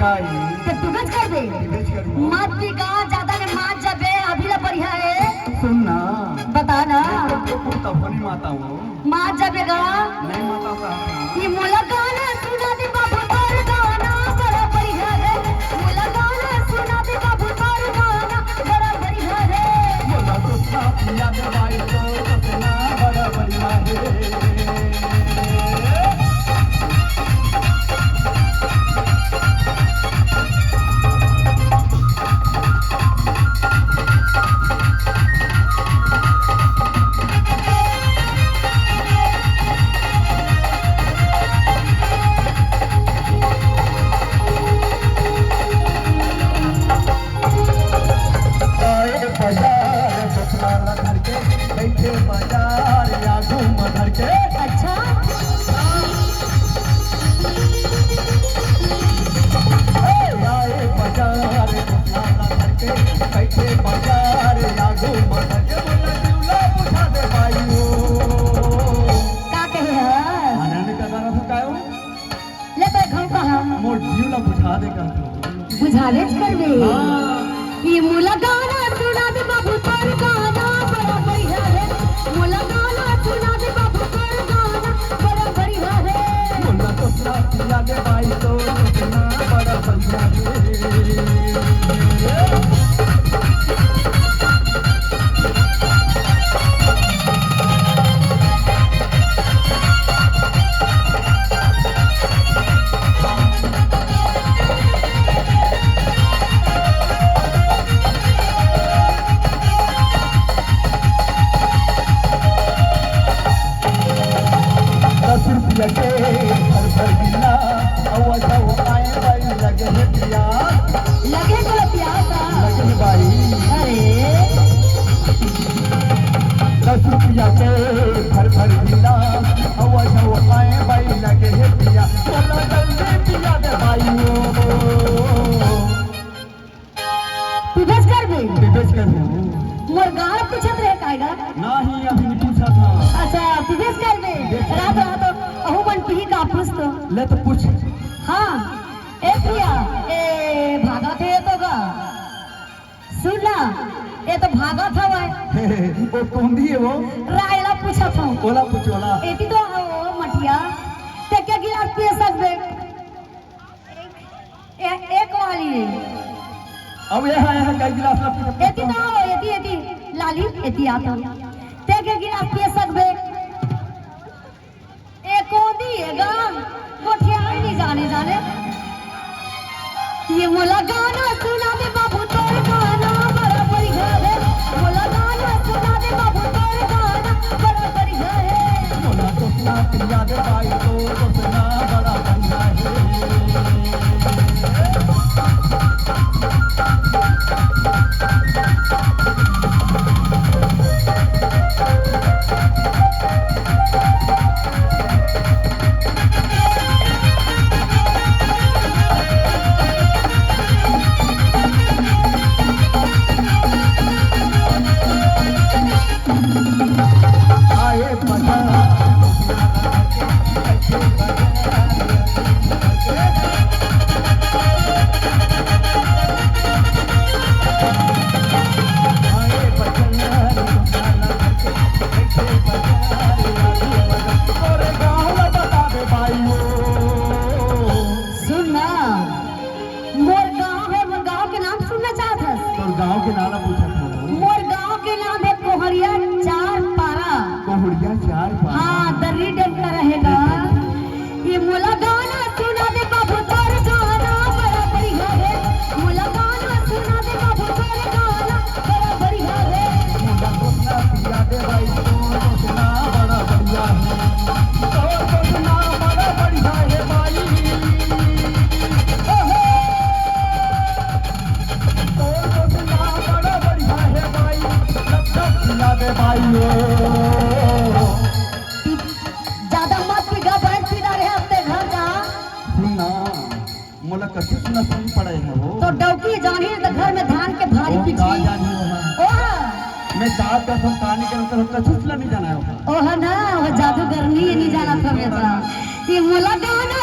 काई ते तू बेच कर दे बेच कर मत बिगा ज्यादा ने मात जबे अभी ला बढ़िया है सुनना बता ना तब नहीं माता हूँ मात जबेगा नहीं माता था ये मोला गाना सुना दे बाबू तोर गाना बड़ा बढ़िया है मोला गाना सुना दे बाबू तोर गाना बड़ा बढ़िया है बोला तो साथ याद भाई तो सुना बड़ा बढ़िया है बुझावे कर दे ये मोला गाना सुना दे बाबू तोर गाना बड़ा बढ़िया है मोला गाना सुना दे बाबू तोर गाना बड़ा बढ़िया है मोला तो साथ याद भाई तो सुना बड़ा बढ़िया है लगे भर भर गिला अवधा आए भाई लगे है प्यास लगे को प्यासा लगे भाई अरे 10 रुपया के भर भर गिला अवधा आए भाई लगे है प्यास बोला जल्दी पिया दे भाई पिबेच कर दे बेच कर दूं मोर गाना पूछत रहे कायगा नहीं अभी नहीं पूछा था अच्छा पिबेच कर दे रात रात अहू बन पी का पूछ तो ले तो पूछ हाँ ए प्रिया ए भागा थे तो का सुनना ये तो भागा था वो कौन दी है वो रायला पूछा था ओला पूछोला एती तो ओ मटिया ते क्या गिलास पी सकबे एक वाली अब यहाँ कई गिलास ला एती तो एती लाली एती आता ते क्या गिलास पी सकबे दिएगा गोठिया नहीं जाने जाने ये मोला गाना सुना दे बाबू तोर गाना बड़ा बढ़िया है मोला गाना सुना दे बाबू तोर गाना बड़ा बढ़िया है मोला तो साथ याद भाई तो सुना बड़ा बढ़िया है गांव के नाम पूछा था मोर गांव के नाम है कोहरिया चार पारा कोहड़िया चार पारा हाँ दर्री डेम का रहेगा ये मोला गाना सुना दे बाबू तोर गाना बड़ा बढ़िया है मोला गाना सुना दे बाबू तोर गाना बड़ा बढ़िया है मोला तो साथ याद भाई तो सुना बड़ा बढ़िया है तो सुना बड़ा बढ़िया है भाई ज्यादा मत पिगा बैठ पिला रहे अपने घर जा सुनना मोला कथी सुना सुन पड़े है वो तो डौकी जानी तो घर में धान के भारी का पीछे जानी हो मैं दांत का सब कहानी के अंदर कथी सुना नहीं जाना है ओह ना वो जादूगर नहीं जाना था मेरा ये मोला गाना